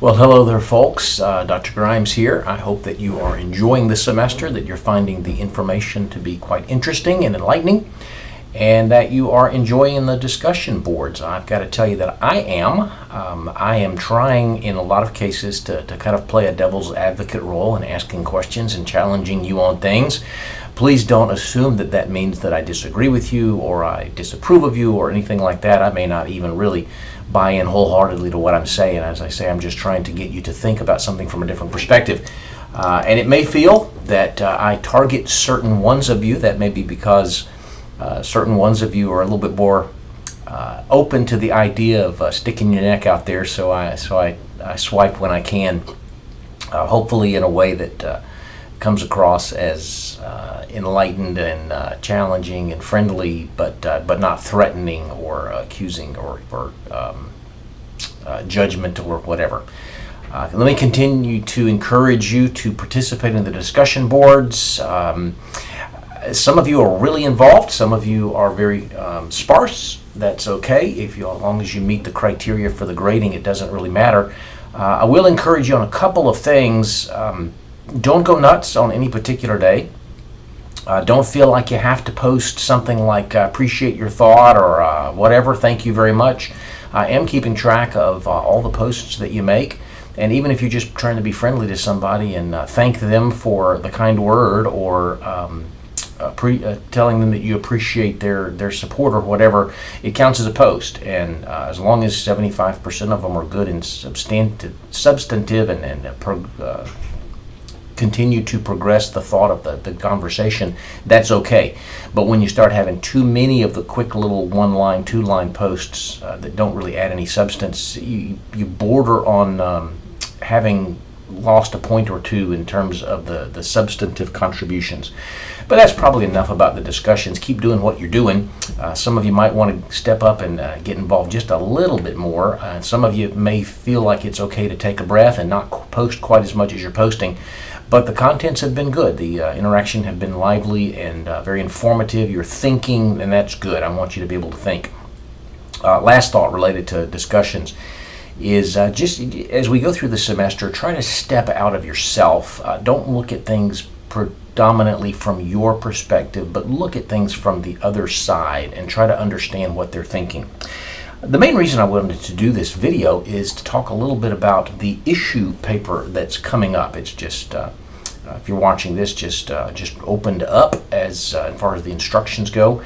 Well, hello there, folks. Dr. Grimes here. I hope that you are enjoying the semester, that you're finding the information to be quite interesting and enlightening, and that you are enjoying the discussion boards. I've got to tell you that I am. I am trying in a lot of cases to kind of play a devil's advocate role in asking questions and challenging you on things. Please don't assume that that means that I disagree with you or I disapprove of you or anything like that. I may not even really buy in wholeheartedly to what I'm saying. As I say, I'm just trying to get you to think about something from a different perspective. And it may feel that I target certain ones of you. That may be because certain ones of you are a little bit more open to the idea of sticking your neck out there. So I swipe when I can, hopefully in a way that comes across as enlightened and challenging and friendly, but not threatening or accusing or judgmental or whatever. Let me continue to encourage you to participate in the discussion boards. Some of you are really involved. Some of you are very sparse. That's okay. As long as you meet the criteria for the grading, it doesn't really matter. I will encourage you on a couple of things. Don't go nuts on any particular day. Don't feel like you have to post something like appreciate your thought or whatever, thank you very much. I am keeping track of all the posts that you make. And even if you're just trying to be friendly to somebody and thank them for the kind word or telling them that you appreciate their support or whatever, it counts as a post. And as long as 75% of them are good and substantive and continue to progress the thought of the conversation, that's okay. But when you start having too many of the quick little one-line, two-line posts that don't really add any substance, you border on having lost a point or two in terms of the substantive contributions. But that's probably enough about the discussions. Keep doing what you're doing. Some of you might want to step up and get involved just a little bit more. Some of you may feel like it's okay to take a breath and not post quite as much as you're posting. But the contents have been good. The interaction have been lively and very informative. You're thinking, and that's good. I want you to be able to think. Last thought related to discussions is just as we go through the semester, try to step out of yourself. Don't look at things predominantly from your perspective, but look at things from the other side and try to understand what they're thinking. The main reason I wanted to do this video is to talk a little bit about the issue paper that's coming up. It's just, if you're watching this, just opened up as far as the instructions go.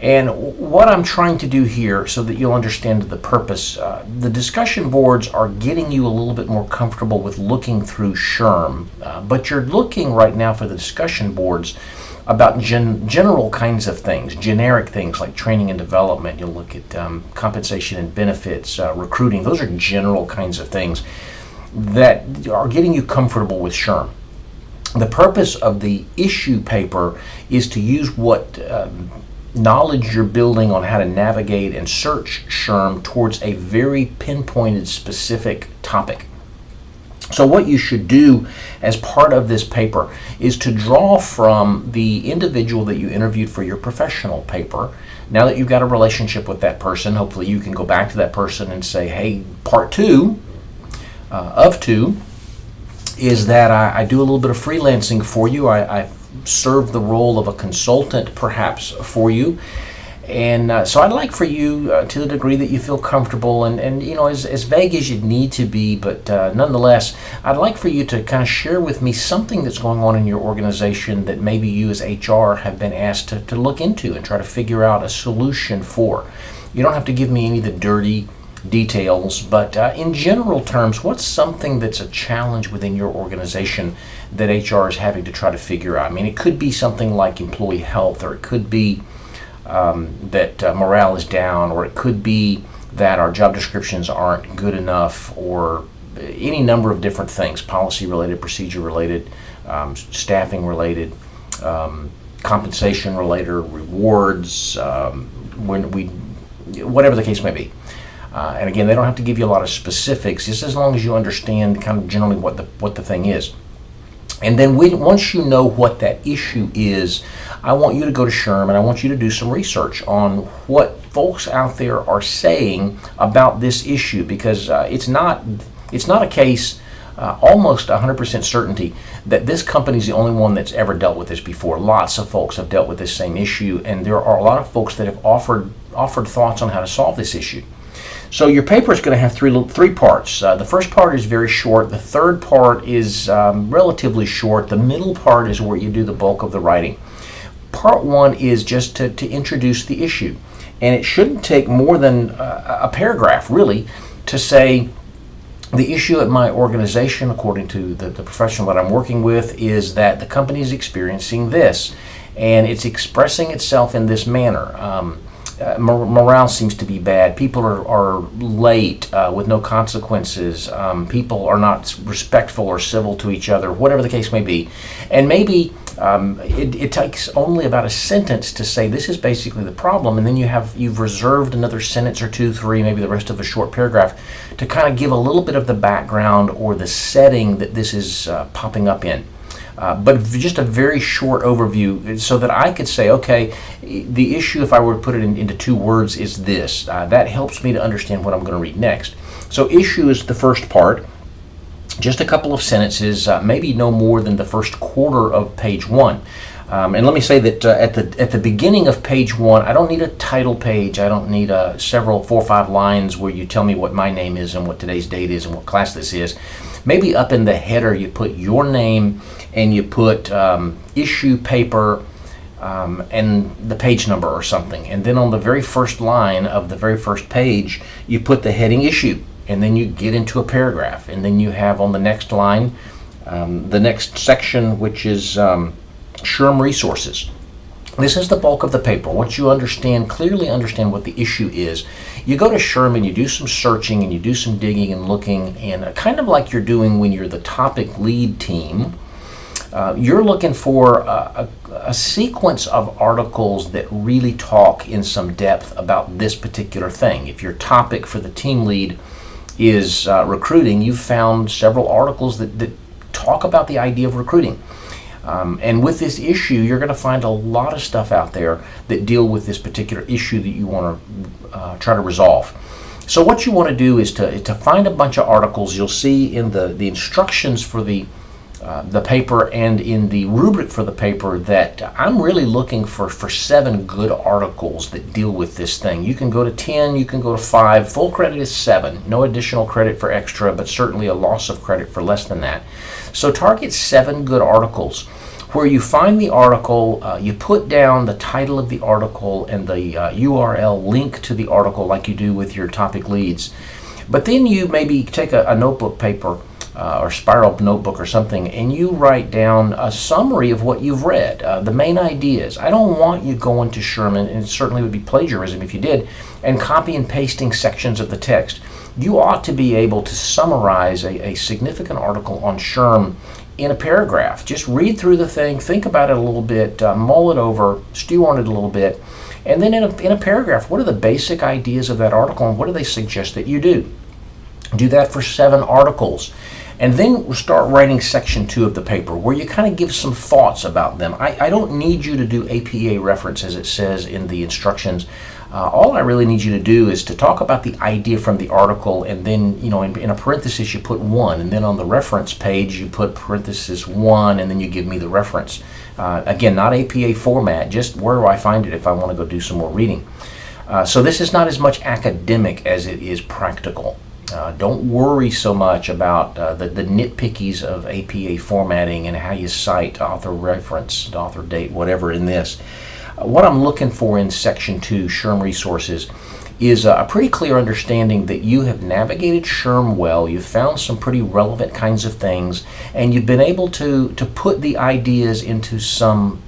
And what I'm trying to do here, so that you'll understand the purpose, the discussion boards are getting you a little bit more comfortable with looking through SHRM, but you're looking right now for the discussion boards about general kinds of things, generic things like training and development. You'll look at compensation and benefits, recruiting. Those are general kinds of things that are getting you comfortable with SHRM. The purpose of the issue paper is to use what knowledge you're building on how to navigate and search SHRM towards a very pinpointed specific topic. So what you should do as part of this paper is to draw from the individual that you interviewed for your professional paper. Now that you've got a relationship with that person, hopefully you can go back to that person and say, hey, part two of two is that I do a little bit of freelancing for you. I serve the role of a consultant perhaps for you. And so I'd like for you, to the degree that you feel comfortable, and you know, as vague as you need to be, but nonetheless, I'd like for you to kind of share with me something that's going on in your organization that maybe you as HR have been asked to look into and try to figure out a solution for. You don't have to give me any of the dirty details, but in general terms, what's something that's a challenge within your organization that HR is having to try to figure out? I mean, it could be something like employee health, or it could be that morale is down, or it could be that our job descriptions aren't good enough, or any number of different things, policy related, procedure related, staffing related, compensation related, rewards, whatever the case may be. And again, they don't have to give you a lot of specifics, just as long as you understand kind of generally what the thing is. And then once you know what that issue is, I want you to go to SHRM and I want you to do some research on what folks out there are saying about this issue, because it's not It's not a case, almost 100% certainty, that this company is the only one that's ever dealt with this before. Lots of folks have dealt with this same issue, and there are a lot of folks that have offered thoughts on how to solve this issue. So your paper is going to have three parts. The first part is very short. The third part is relatively short. The middle part is where you do the bulk of the writing. Part one is just to introduce the issue. And it shouldn't take more than a paragraph, really, to say the issue at my organization, according to the professional that I'm working with, is that the company is experiencing this, and it's expressing itself in this manner. Morale seems to be bad. People are late with no consequences. People are not respectful or civil to each other, whatever the case may be. And maybe it takes only about a sentence to say this is basically the problem, and then you've reserved another sentence or two, three, maybe the rest of a short paragraph to kind of give a little bit of the background or the setting that this is popping up in. But just a very short overview so that I could say, okay, the issue, if I were to put it into 2 words, is this. That helps me to understand what I'm going to read next. So issue is the first part. Just a couple of sentences, maybe no more than the first quarter of page 1. And let me say that at the beginning of page 1, I don't need a title page. I don't need 4 or 5 lines where you tell me what my name is and what today's date is and what class this is. Maybe up in the header you put your name and you put issue paper and the page number or something. And then on the very first line of the very first page, you put the heading issue. And then you get into a paragraph. And then you have on the next line, the next section, which is HRM Resources. This is the bulk of the paper. Once you clearly understand what the issue is, you go to HRM and you do some searching and you do some digging and looking, and kind of like you're doing when you're the topic lead team, you're looking for a sequence of articles that really talk in some depth about this particular thing. If your topic for the team lead is recruiting, you've found several articles that talk about the idea of recruiting. And with this issue, you're going to find a lot of stuff out there that deal with this particular issue that you want to try to resolve. So what you want to do is to find a bunch of articles. You'll see in the instructions for the paper and in the rubric for the paper that I'm really looking for 7 good articles that deal with this thing. You can go to 10, you can go to 5. Full credit is 7. No additional credit for extra, but certainly a loss of credit for less than that. So target 7 good articles. Where you find the article, you put down the title of the article and the URL link to the article like you do with your topic leads. But then you maybe take a notebook paper or spiral notebook or something, and you write down a summary of what you've read, the main ideas. I don't want you going to Sherman, and it certainly would be plagiarism if you did, and copy and pasting sections of the text. You ought to be able to summarize a significant article on SHRM in a paragraph. Just read through the thing, think about it a little bit, mull it over, stew on it a little bit, and then in a paragraph, what are the basic ideas of that article and what do they suggest that you do? Do that for 7 articles. And then we'll start writing section 2 of the paper where you kind of give some thoughts about them. I don't need you to do APA reference as it says in the instructions. All I really need you to do is to talk about the idea from the article, and then, in a parenthesis you put 1, and then on the reference page you put parenthesis 1, and then you give me the reference. Again, not APA format, just where do I find it if I want to go do some more reading. So this is not as much academic as it is practical. Don't worry so much about the nitpickies of APA formatting and how you cite author reference, author date, whatever in this. What I'm looking for in Section 2, SHRM Resources, is a pretty clear understanding that you have navigated SHRM well, you've found some pretty relevant kinds of things, and you've been able to put the ideas into some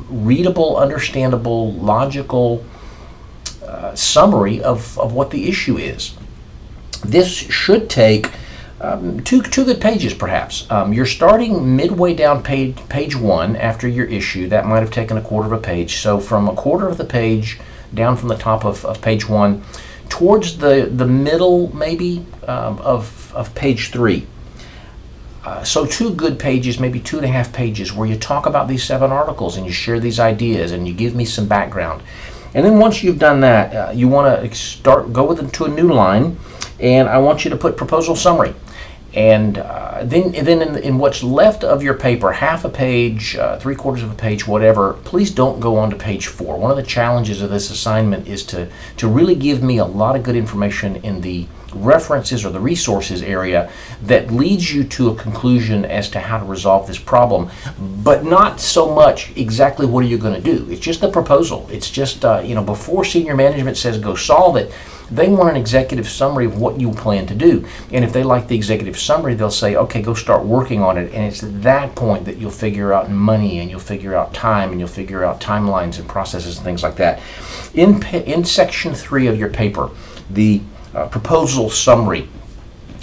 readable, understandable, logical summary of what the issue is. This should take 2 good pages, perhaps. You're starting midway down page 1 after your issue. That might have taken a quarter of a page. So from a quarter of the page down from the top of page 1 towards the middle, maybe, of page 3. So 2 good pages, maybe 2.5 pages, where you talk about these 7 articles and you share these ideas and you give me some background. And then once you've done that, you want to go to a new line, and I want you to put proposal summary. And then in what's left of your paper, half a page, 3/4 of a page, whatever, please don't go on to page 4. One of the challenges of this assignment is to really give me a lot of good information in the references or the resources area that leads you to a conclusion as to how to resolve this problem, but not so much exactly what are you going to do. It's just the proposal. It's just, before senior management says go solve it, they want an executive summary of what you plan to do. And if they like the executive summary, they'll say, okay, go start working on it. And it's at that point that you'll figure out money, and you'll figure out time, and you'll figure out timelines and processes and things like that. In section 3 of your paper, the proposal summary,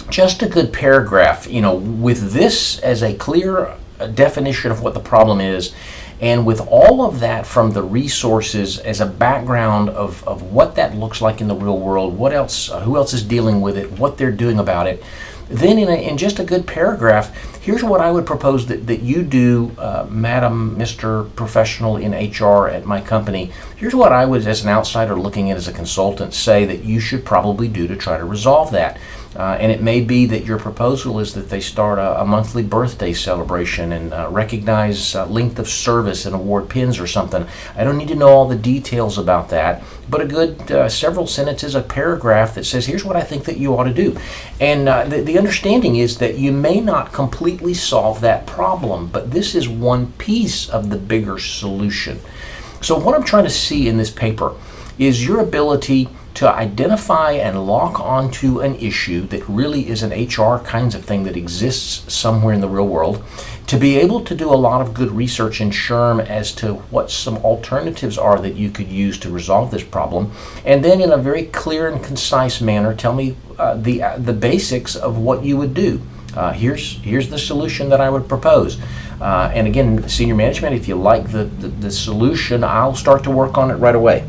just a good paragraph, with this as a clear definition of what the problem is, and with all of that from the resources as a background of what that looks like in the real world, what else, who else is dealing with it, what they're doing about it. Then in just a good paragraph, here's what I would propose that you do, Madam, Mr. Professional in HR at my company. Here's what I would, as an outsider looking at as a consultant, say that you should probably do to try to resolve that. And it may be that your proposal is that they start a monthly birthday celebration and recognize length of service and award pins or something. I don't need to know all the details about that, but a good several sentences, a paragraph that says, here's what I think that you ought to do. And the understanding is that you may not completely solve that problem, but this is one piece of the bigger solution. So what I'm trying to see in this paper is your ability to identify and lock onto an issue that really is an HR kinds of thing that exists somewhere in the real world, to be able to do a lot of good research in SHRM as to what some alternatives are that you could use to resolve this problem, and then in a very clear and concise manner tell me the basics of what you would do. Here's the solution that I would propose. And again, senior management, if you like the solution, I'll start to work on it right away.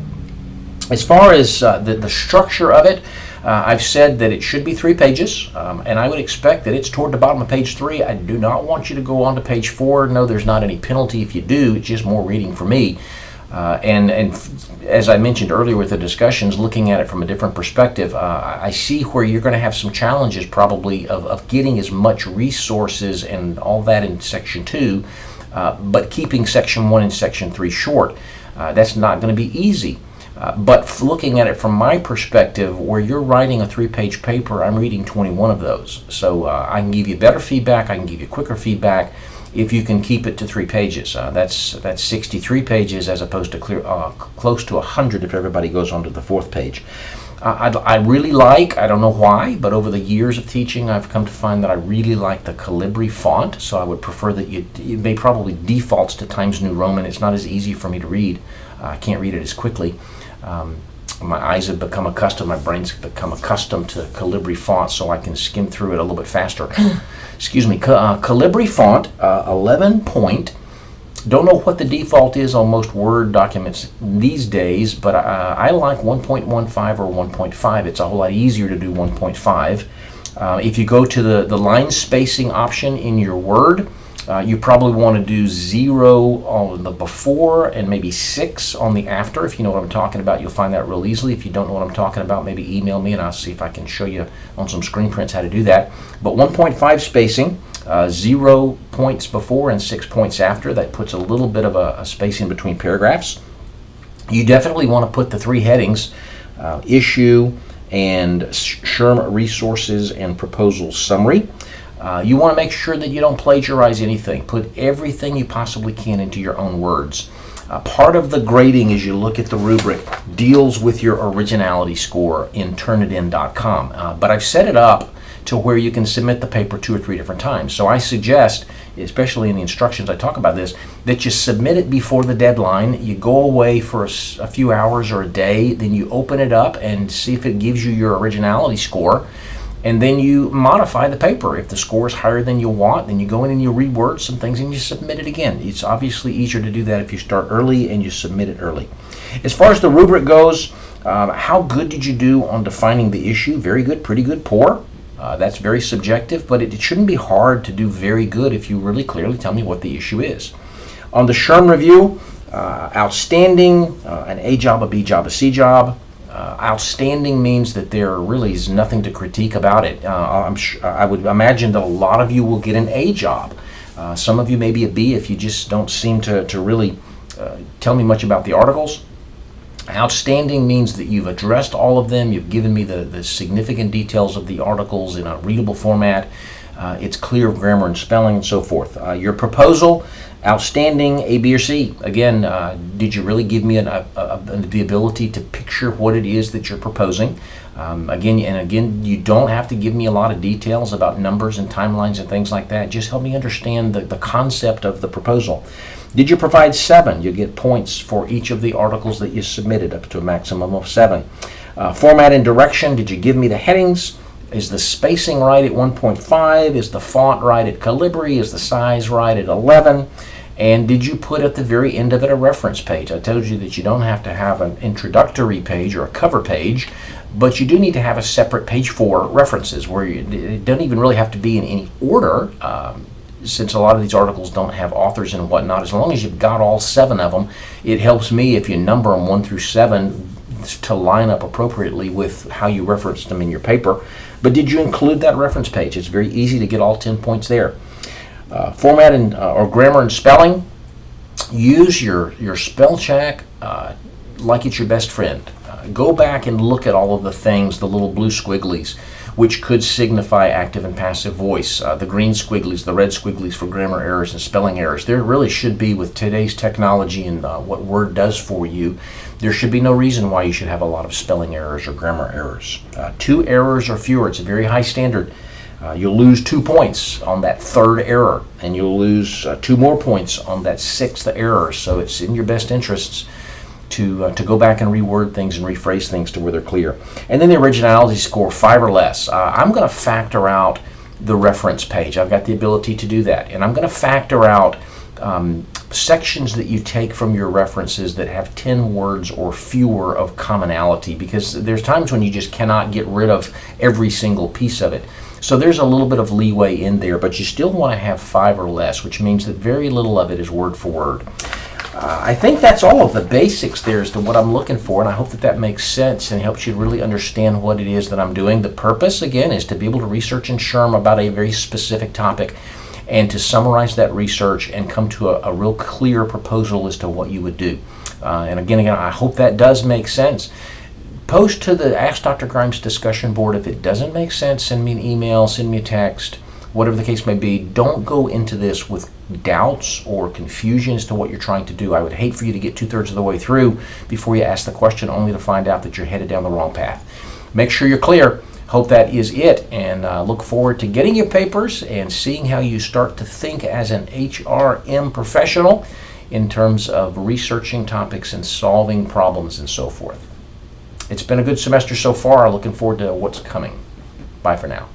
As far as the structure of it, I've said that it should be 3 pages, and I would expect that it's toward the bottom of page 3. I do not want you to go on to page 4. No, there's not any penalty if you do. It's just more reading for me. And as I mentioned earlier with the discussions, looking at it from a different perspective, I see where you're going to have some challenges probably of getting as much resources and all that in section 2, but keeping section 1 and section 3 short. That's not going to be easy. But looking at it from my perspective, where you're writing a 3-page paper, I'm reading 21 of those. So I can give you better feedback, I can give you quicker feedback if you can keep it to 3 pages. That's 63 pages as opposed to close to 100 if everybody goes on to the 4th page. I really like, I don't know why, but over the years of teaching, I've come to find that I really like the Calibri font, so I would prefer that it may probably defaults to Times New Roman. It's not as easy for me to read. I can't read it as quickly. My eyes have become accustomed, my brain's become accustomed to Calibri font, so I can skim through it a little bit faster. Excuse me. Calibri font, 11 point. Don't know what the default is on most Word documents these days, but I like 1.15 or 1.5. It's a whole lot easier to do 1.5. If you go to the line spacing option in your Word, you probably want to do 0 on the before and maybe 6 on the after. If you know what I'm talking about, you'll find that real easily. If you don't know what I'm talking about, maybe email me and I'll see if I can show you on some screen prints how to do that. But 1.5 spacing, 0 points before and 6 points after. That puts a little bit of a space in between paragraphs. You definitely want to put the 3 headings, issue and SHRM resources and proposal summary. You want to make sure that you don't plagiarize anything. Put everything you possibly can into your own words. Part of the grading as you look at the rubric deals with your originality score in Turnitin.com. But I've set it up to where you can submit the paper 2 or 3 different times. So I suggest, especially in the instructions I talk about this, that you submit it before the deadline. You go away for a few hours or a day, then you open it up and see if it gives you your originality score. And then you modify the paper. If the score is higher than you want, then you go in and you reword some things and you submit it again. It's obviously easier to do that if you start early and you submit it early. As far as the rubric goes, how good did you do on defining the issue? Very good, pretty good, poor. That's very subjective, but it shouldn't be hard to do very good if you really clearly tell me what the issue is. On the SHRM review, outstanding, an A job, a B job, a C job. Outstanding means that there really is nothing to critique about it. I would imagine that a lot of you will get an A job. Some of you may be a B if you just don't seem to really tell me much about the articles. Outstanding means that you've addressed all of them. You've given me the significant details of the articles in a readable format. It's clear of grammar and spelling and so forth. Your proposal, outstanding, A, B, or C. Again, did you really give me the ability to picture what it is that you're proposing? Again, you don't have to give me a lot of details about numbers and timelines and things like that. Just help me understand the concept of the proposal. Did you provide 7? You get points for each of the articles that you submitted, up to a maximum of 7. Format and direction, did you give me the headings? Is the spacing right at 1.5? Is the font right at Calibri? Is the size right at 11? And did you put at the very end of it a reference page? I told you that you don't have to have an introductory page or a cover page, but you do need to have a separate page for references, where it doesn't even really have to be in any order, since a lot of these articles don't have authors and whatnot. As long as you've got all 7 of them, it helps me if you number them 1 through 7 to line up appropriately with how you referenced them in your paper. But did you include that reference page? It's very easy to get all 10 points there. Format and or grammar and spelling. Use your spell check like it's your best friend. Go back and look at all of the things, the little blue squigglies, which could signify active and passive voice, the green squigglies, the red squigglies for grammar errors and spelling errors. There really should be, with today's technology and what Word does for you, there should be no reason why you should have a lot of spelling errors or grammar errors. 2 errors or fewer, it's a very high standard. You'll lose 2 points on that 3rd error, and you'll lose 2 more points on that 6th error. So it's in your best interests to go back and reword things and rephrase things to where they're clear. And then the originality score, 5 or less. I'm going to factor out the reference page. I've got the ability to do that. And I'm going to factor out sections that you take from your references that have 10 words or fewer of commonality, because there's times when you just cannot get rid of every single piece of it. So there's a little bit of leeway in there, but you still want to have 5 or less, which means that very little of it is word for word. I think that's all of the basics there as to what I'm looking for, and I hope that that makes sense and helps you really understand what it is that I'm doing. The purpose, again, is to be able to research and SHRM about a very specific topic and to summarize that research and come to a real clear proposal as to what you would do. And again, I hope that does make sense. Post to the Ask Dr. Grimes discussion board. If it doesn't make sense, send me an email, send me a text, whatever the case may be. Don't go into this with doubts or confusion as to what you're trying to do. I would hate for you to get 2/3 of the way through before you ask the question, only to find out that you're headed down the wrong path. Make sure you're clear. Hope that is it, and look forward to getting your papers and seeing how you start to think as an HRM professional in terms of researching topics and solving problems and so forth. It's been a good semester so far. Looking forward to what's coming. Bye for now.